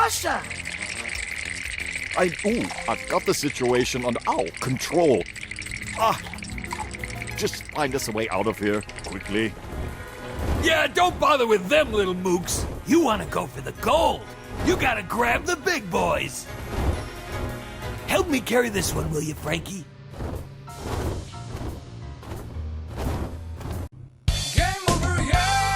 Russia! I've got the situation under control. Just find us a way out of here, quickly. Yeah, don't bother with them little mooks. You want to go for the gold. You gotta grab the big boys. Help me carry this one, will you, Frankie? Game over, yeah!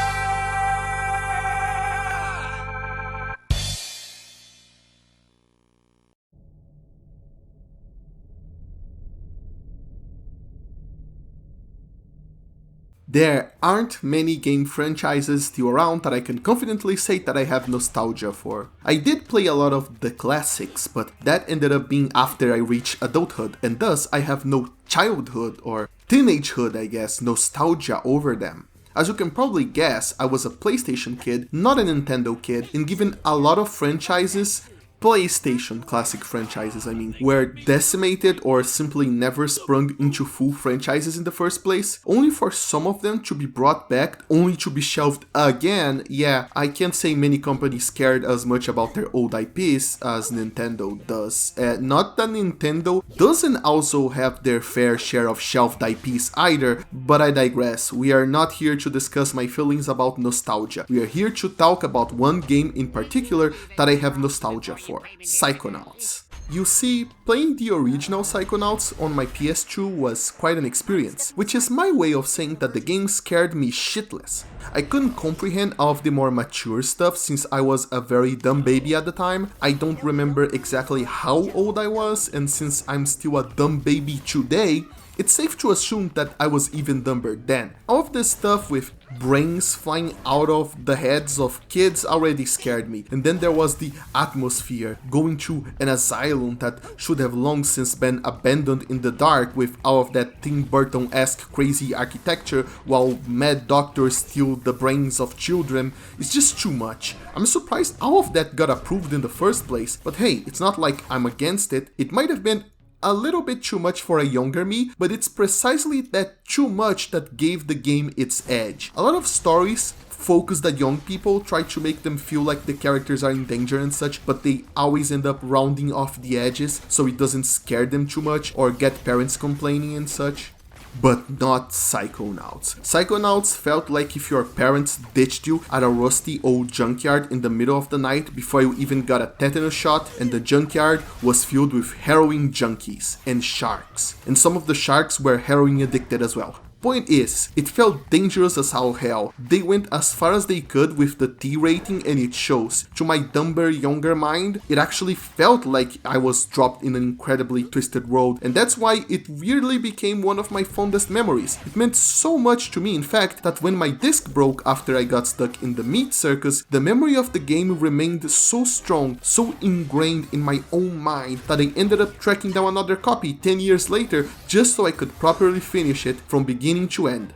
There aren't many game franchises still around that I can confidently say that I have nostalgia for. I did play a lot of the classics, but that ended up being after I reached adulthood, and thus I have no childhood or teenagehood, I guess, nostalgia over them. As you can probably guess, I was a PlayStation kid, not a Nintendo kid, and given a lot of franchises, PlayStation classic franchises, were decimated or simply never sprung into full franchises in the first place, only for some of them to be brought back, only to be shelved again. Yeah, I can't say many companies cared as much about their old IPs as Nintendo does. Not that Nintendo doesn't also have their fair share of shelved IPs either, but I digress. We are not here to discuss my feelings about nostalgia. We are here to talk about one game in particular that I have nostalgia for. Psychonauts. You see, playing the original Psychonauts on my PS2 was quite an experience, which is my way of saying that the game scared me shitless. I couldn't comprehend all of the more mature stuff since I was a very dumb baby at the time. I don't remember exactly how old I was, and since I'm still a dumb baby today, it's safe to assume that I was even dumber then. All of this stuff with brains flying out of the heads of kids already scared me. And then there was the atmosphere, going to an asylum that should have long since been abandoned in the dark with all of that Tim Burton-esque crazy architecture while mad doctors steal the brains of children. It's just too much. I'm surprised all of that got approved in the first place, but hey, it's not like I'm against it. It might have been a little bit too much for a younger me, but it's precisely that too much that gave the game its edge. A lot of stories focused at young people, try to make them feel like the characters are in danger and such, but they always end up rounding off the edges so it doesn't scare them too much or get parents complaining and such. But not Psychonauts. Psychonauts felt like if your parents ditched you at a rusty old junkyard in the middle of the night before you even got a tetanus shot, and the junkyard was filled with heroin junkies and sharks. And some of the sharks were heroin addicted as well. Point is, it felt dangerous as all hell. They went as far as they could with the T rating and it shows. To my dumber, younger mind, it actually felt like I was dropped in an incredibly twisted world, and that's why it weirdly became one of my fondest memories. It meant so much to me, in fact, that when my disc broke after I got stuck in the meat circus, the memory of the game remained so strong, so ingrained in my own mind, that I ended up tracking down another copy 10 years later just so I could properly finish it from beginning to end.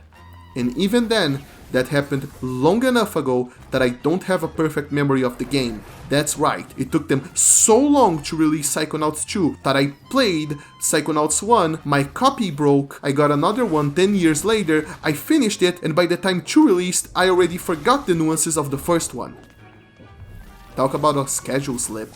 And even then, that happened long enough ago that I don't have a perfect memory of the game. That's right, it took them so long to release Psychonauts 2 that I played Psychonauts 1, my copy broke, I got another one 10 years later, I finished it, and by the time 2 released, I already forgot the nuances of the first one. Talk about a schedule slip.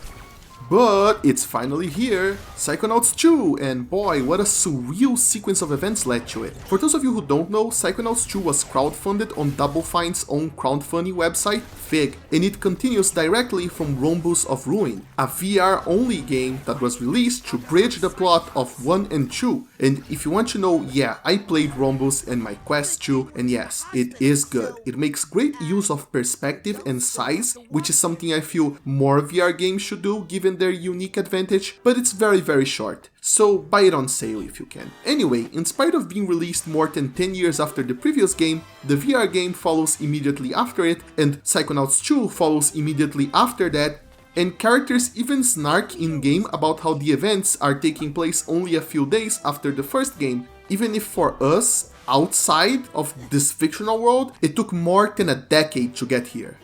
But it's finally here, Psychonauts 2, and boy, what a surreal sequence of events led to it. For those of you who don't know, Psychonauts 2 was crowdfunded on Double Fine's own crowdfunding website, Fig, and it continues directly from Rhombus of Ruin, a VR-only game that was released to bridge the plot of 1 and 2. And if you want to know, yeah, I played Rhombus and my Quest 2, and yes, it is good. It makes great use of perspective and size, which is something I feel more VR games should do given their unique advantage, but it's very short, so buy it on sale if you can. Anyway, in spite of being released more than 10 years after the previous game, the VR game follows immediately after it, and Psychonauts 2 follows immediately after that, and characters even snark in-game about how the events are taking place only a few days after the first game, even if for us, outside of this fictional world, it took more than a decade to get here.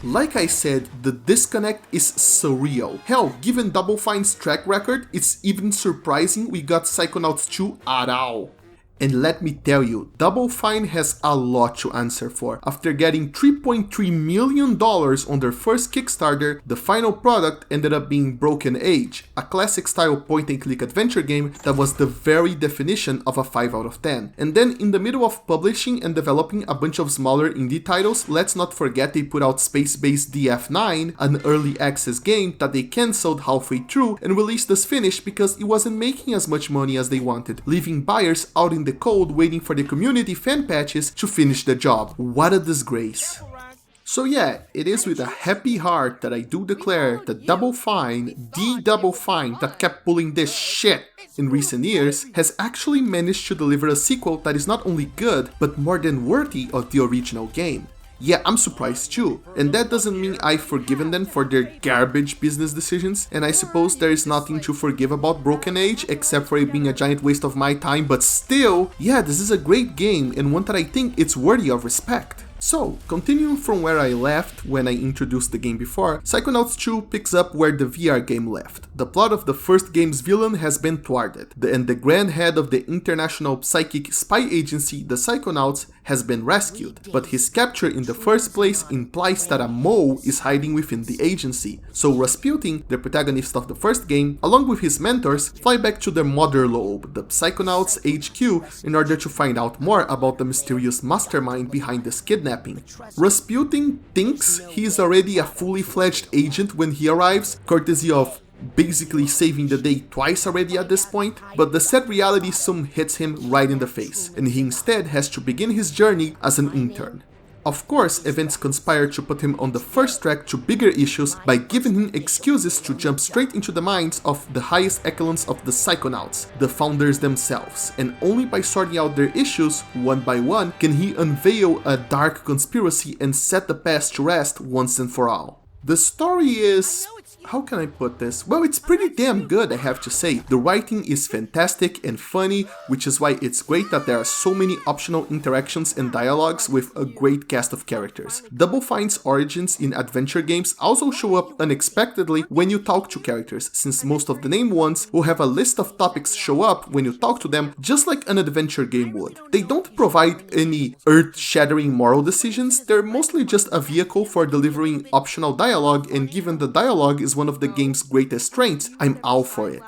Like I said, the disconnect is surreal. Hell, given Double Fine's track record, it's even surprising we got Psychonauts 2 at all. And let me tell you, Double Fine has a lot to answer for. After getting $3.3 million on their first Kickstarter, the final product ended up being Broken Age, a classic-style point-and-click adventure game that was the very definition of a 5 out of 10. And then in the middle of publishing and developing a bunch of smaller indie titles, let's not forget they put out Space-Based DF9, an early access game that they cancelled halfway through and released as finished because it wasn't making as much money as they wanted, leaving buyers out in the cold waiting for the community fan patches to finish the job. What a disgrace. So yeah, it is with a happy heart that I do declare that Double Fine, the Double Fine that kept pulling this shit in recent years, has actually managed to deliver a sequel that is not only good, but more than worthy of the original game. Yeah, I'm surprised too, and that doesn't mean I've forgiven them for their garbage business decisions, and I suppose there is nothing to forgive about Broken Age except for it being a giant waste of my time, but still, yeah, this is a great game and one that I think it's worthy of respect. So, continuing from where I left when I introduced the game before, Psychonauts 2 picks up where the VR game left. The plot of the first game's villain has been thwarted, and the grand head of the international psychic spy agency, the Psychonauts, has been rescued, but his capture in the first place implies that a mole is hiding within the agency. So Rasputin, the protagonist of the first game, along with his mentors, fly back to their mother lobe, the Psychonauts HQ, in order to find out more about the mysterious mastermind behind this kidnapping. Rasputin thinks he is already a fully fledged agent when he arrives, courtesy of basically saving the day twice already at this point, but the sad reality soon hits him right in the face, and he instead has to begin his journey as an intern. Of course, events conspire to put him on the first track to bigger issues by giving him excuses to jump straight into the minds of the highest echelons of the Psychonauts, the founders themselves, and only by sorting out their issues one by one can he unveil a dark conspiracy and set the past to rest once and for all. The story is... how can I put this? Well, it's pretty damn good, I have to say. The writing is fantastic and funny, which is why it's great that there are so many optional interactions and dialogues with a great cast of characters. Double Fine's origins in adventure games also show up unexpectedly when you talk to characters, since most of the named ones will have a list of topics show up when you talk to them, just like an adventure game would. They don't provide any earth-shattering moral decisions, they're mostly just a vehicle for delivering optional dialogue, and given the dialogue is one of the game's greatest strengths, I'm all for it.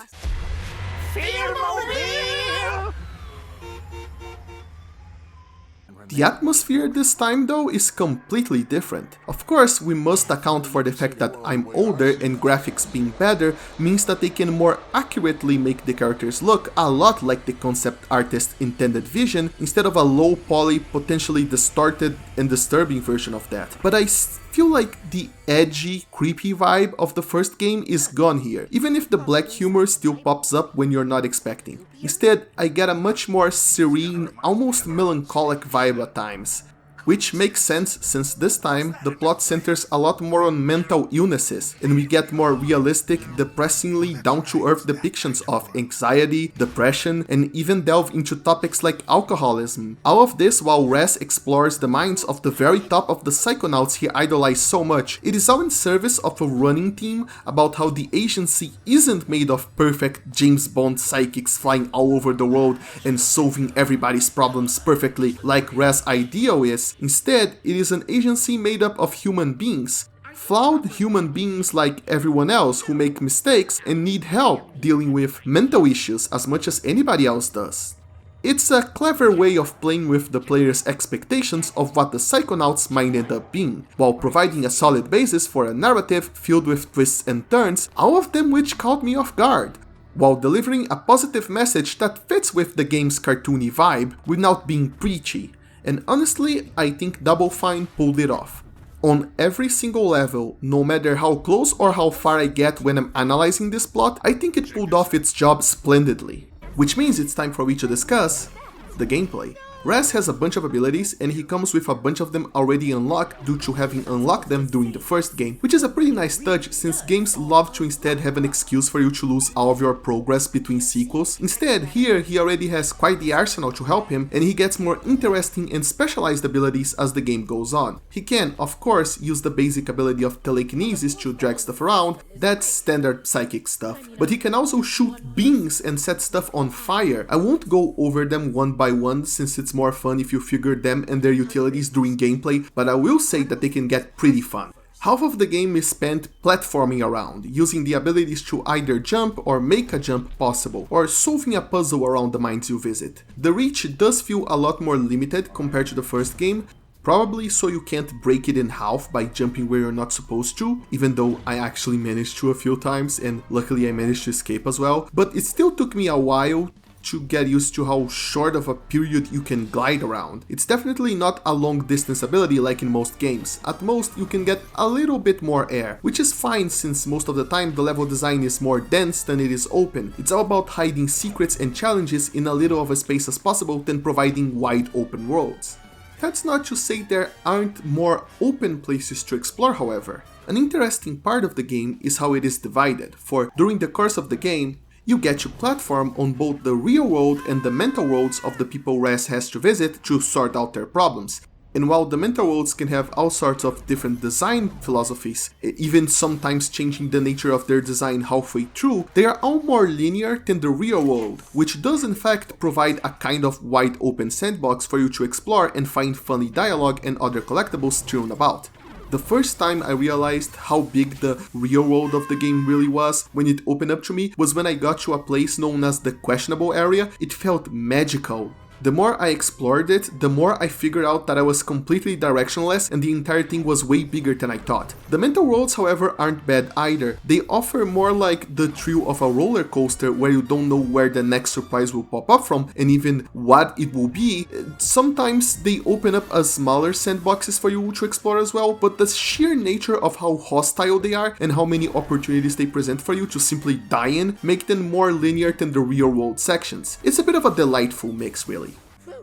The atmosphere this time though is completely different. Of course, we must account for the fact that I'm older and graphics being better means that they can more accurately make the characters look a lot like the concept artist's intended vision instead of a low poly, potentially distorted and disturbing version of that. But I feel like the edgy, creepy vibe of the first game is gone here, even if the black humor still pops up when you're not expecting. Instead, I get a much more serene, almost melancholic vibe at times. Which makes sense since this time the plot centers a lot more on mental illnesses and we get more realistic, depressingly down-to-earth depictions of anxiety, depression, and even delve into topics like alcoholism. All of this while Raz explores the minds of the very top of the Psychonauts he idolized so much. It is all in service of a running theme about how the agency isn't made of perfect James Bond psychics flying all over the world and solving everybody's problems perfectly like Raz's ideal is. Instead, it is an agency made up of human beings. Flawed human beings like everyone else who make mistakes and need help dealing with mental issues as much as anybody else does. It's a clever way of playing with the player's expectations of what the Psychonauts might end up being, while providing a solid basis for a narrative filled with twists and turns, all of them which caught me off guard, while delivering a positive message that fits with the game's cartoony vibe without being preachy. And honestly, I think Double Fine pulled it off. On every single level, no matter how close or how far I get when I'm analyzing this plot, I think it pulled off its job splendidly. Which means it's time for me to discuss the gameplay. Raz has a bunch of abilities and he comes with a bunch of them already unlocked due to having unlocked them during the first game, which is a pretty nice touch since games love to instead have an excuse for you to lose all of your progress between sequels. Instead, here he already has quite the arsenal to help him and he gets more interesting and specialized abilities as the game goes on. He can, of course, use the basic ability of telekinesis to drag stuff around, that's standard psychic stuff, but he can also shoot beams and set stuff on fire. I won't go over them one by one since it's more fun if you figure them and their utilities during gameplay, but I will say that they can get pretty fun. Half of the game is spent platforming around, using the abilities to either jump or make a jump possible, or solving a puzzle around the mines you visit. The reach does feel a lot more limited compared to the first game, probably so you can't break it in half by jumping where you're not supposed to, even though I actually managed to a few times and luckily I managed to escape as well, but it still took me a while to get used to how short of a period you can glide around. It's definitely not a long distance ability like in most games. At most you can get a little bit more air, which is fine since most of the time the level design is more dense than it is open. It's all about hiding secrets and challenges in a little of a space as possible than providing wide open worlds. That's not to say there aren't more open places to explore, however. An interesting part of the game is how it is divided, for during the course of the game, you get to platform on both the real world and the mental worlds of the people Raz has to visit to sort out their problems. And while the mental worlds can have all sorts of different design philosophies, even sometimes changing the nature of their design halfway through, they are all more linear than the real world, which does in fact provide a kind of wide open sandbox for you to explore and find funny dialogue and other collectibles strewn about. The first time I realized how big the real world of the game really was when it opened up to me was when I got to a place known as the questionable area. It felt magical. The more I explored it, the more I figured out that I was completely directionless and the entire thing was way bigger than I thought. The mental worlds, however, aren't bad either. They offer more like the thrill of a roller coaster where you don't know where the next surprise will pop up from and even what it will be. Sometimes they open up as smaller sandboxes for you to explore as well, but the sheer nature of how hostile they are and how many opportunities they present for you to simply die in make them more linear than the real world sections. It's a bit of a delightful mix, really.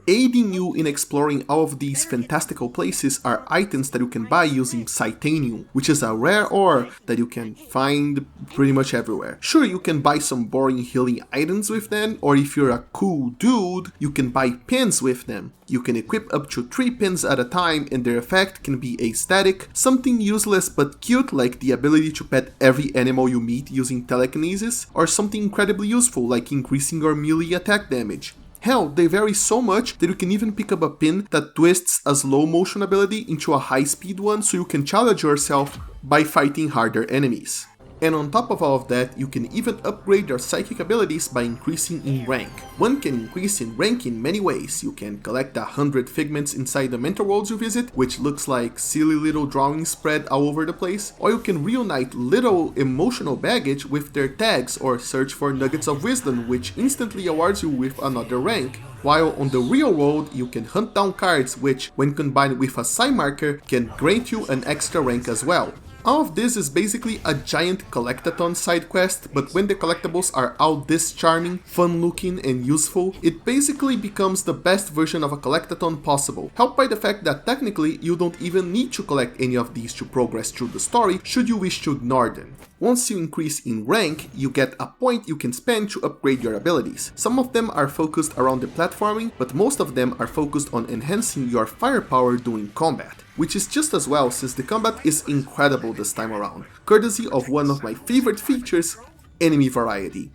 Aiding you in exploring all of these fantastical places are items that you can buy using Psychonauts, which is a rare ore that you can find pretty much everywhere. Sure, you can buy some boring healing items with them, or if you're a cool dude, you can buy pins with them. You can equip up to 3 pins at a time and their effect can be aesthetic, something useless but cute like the ability to pet every animal you meet using telekinesis, or something incredibly useful like increasing your melee attack damage. Hell, they vary so much that you can even pick up a pin that twists a slow motion ability into a high speed one so you can challenge yourself by fighting harder enemies. And on top of all of that, you can even upgrade your psychic abilities by increasing in rank. One can increase in rank in many ways. You can collect 100 figments inside the mental worlds you visit, which looks like silly little drawings spread all over the place, or you can reunite little emotional baggage with their tags or search for nuggets of wisdom, which instantly awards you with another rank. While on the real world, you can hunt down cards which, when combined with a psi marker, can grant you an extra rank as well. All of this is basically a giant collectathon side quest, but when the collectibles are all this charming, fun looking and useful, it basically becomes the best version of a collectathon possible, helped by the fact that technically you don't even need to collect any of these to progress through the story should you wish to ignore them. Once you increase in rank, you get a point you can spend to upgrade your abilities. Some of them are focused around the platforming, but most of them are focused on enhancing your firepower during combat, which is just as well since the combat is incredible this time around, courtesy of one of my favorite features, enemy variety,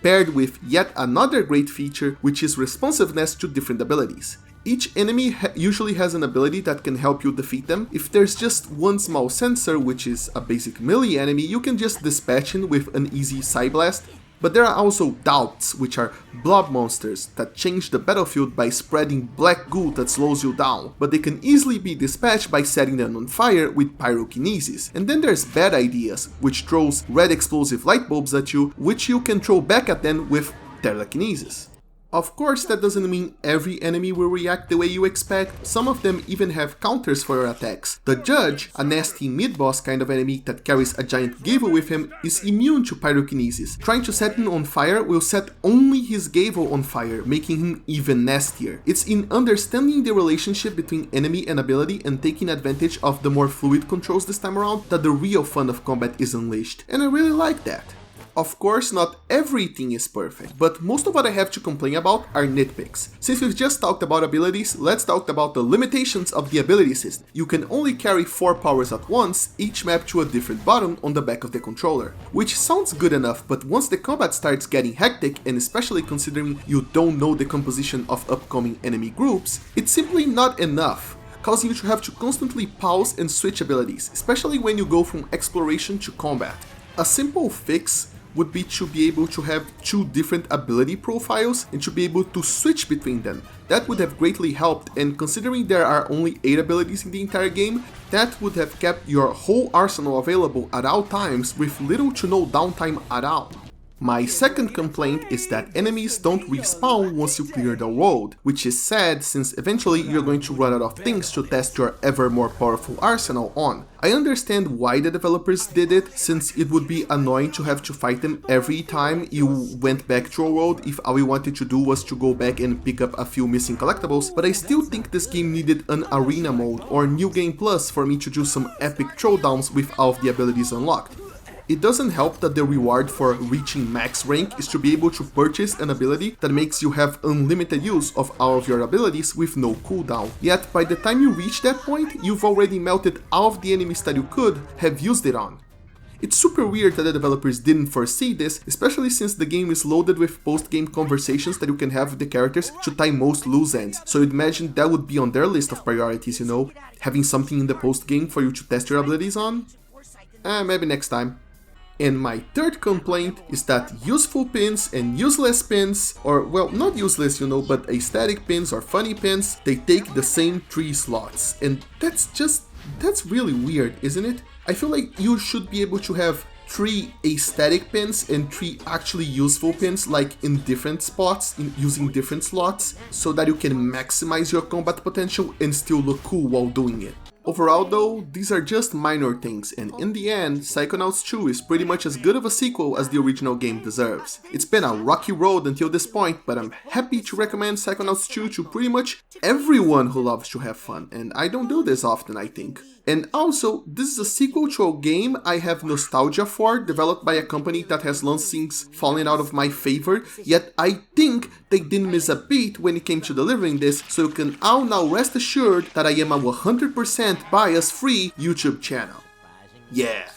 paired with yet another great feature which is responsiveness to different abilities. Each enemy usually has an ability that can help you defeat them. If there's just one small sensor, which is a basic melee enemy, you can just dispatch him with an easy Psy Blast. But there are also doubts, which are blob monsters that change the battlefield by spreading black goo that slows you down, but they can easily be dispatched by setting them on fire with pyrokinesis. And then there's bad ideas, which throws red explosive light bulbs at you, which you can throw back at them with telekinesis. Of course, that doesn't mean every enemy will react the way you expect. Some of them even have counters for your attacks. The Judge, a nasty mid-boss kind of enemy that carries a giant gavel with him, is immune to pyrokinesis. Trying to set him on fire will set only his gavel on fire, making him even nastier. It's in understanding the relationship between enemy and ability and taking advantage of the more fluid controls this time around that the real fun of combat is unleashed. And I really like that. Of course, not everything is perfect, but most of what I have to complain about are nitpicks. Since we've just talked about abilities, let's talk about the limitations of the ability system. You can only carry 4 powers at once, each mapped to a different button on the back of the controller. Which sounds good enough, but once the combat starts getting hectic, and especially considering you don't know the composition of upcoming enemy groups, it's simply not enough, causing you to have to constantly pause and switch abilities, especially when you go from exploration to combat. A simple fix would be to be able to have 2 different ability profiles and to be able to switch between them. That would have greatly helped, and considering there are only 8 abilities in the entire game, that would have kept your whole arsenal available at all times with little to no downtime at all. My second complaint is that enemies don't respawn once you clear the world, which is sad since eventually you're going to run out of things to test your ever more powerful arsenal on. I understand why the developers did it, since it would be annoying to have to fight them every time you went back to a world if all you wanted to do was to go back and pick up a few missing collectibles, but I still think this game needed an arena mode or New Game Plus for me to do some epic throwdowns with all of the abilities unlocked. It doesn't help that the reward for reaching max rank is to be able to purchase an ability that makes you have unlimited use of all of your abilities with no cooldown. Yet by the time you reach that point, you've already melted all of the enemies that you could have used it on. It's super weird that the developers didn't foresee this, especially since the game is loaded with post-game conversations that you can have with the characters to tie most loose ends, so you'd imagine that would be on their list of priorities, you know, having something in the post-game for you to test your abilities on? Maybe next time. And my third complaint is that useful pins and useless pins, or well, not useless, you know, but aesthetic pins or funny pins, they take the same 3 slots. And that's really weird, isn't it? I feel like you should be able to have 3 aesthetic pins and 3 actually useful pins, like in different spots, using different slots, so that you can maximize your combat potential and still look cool while doing it. Overall though, these are just minor things, and in the end, Psychonauts 2 is pretty much as good of a sequel as the original game deserves. It's been a rocky road until this point, but I'm happy to recommend Psychonauts 2 to pretty much everyone who loves to have fun, and I don't do this often, I think. And also, this is a sequel to a game I have nostalgia for, developed by a company that has long since fallen out of my favor, yet I think they didn't miss a beat when it came to delivering this, so you can all now rest assured that I am a 100% bias-free YouTube channel. Yeah.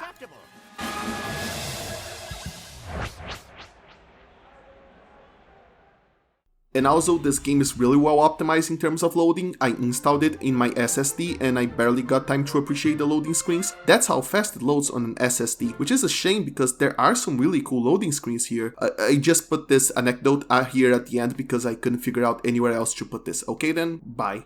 And also, this game is really well optimized in terms of loading. I installed it in my SSD and I barely got time to appreciate the loading screens. That's how fast it loads on an SSD, which is a shame because there are some really cool loading screens here. I just put this anecdote here at the end because I couldn't figure out anywhere else to put this. Okay then, bye.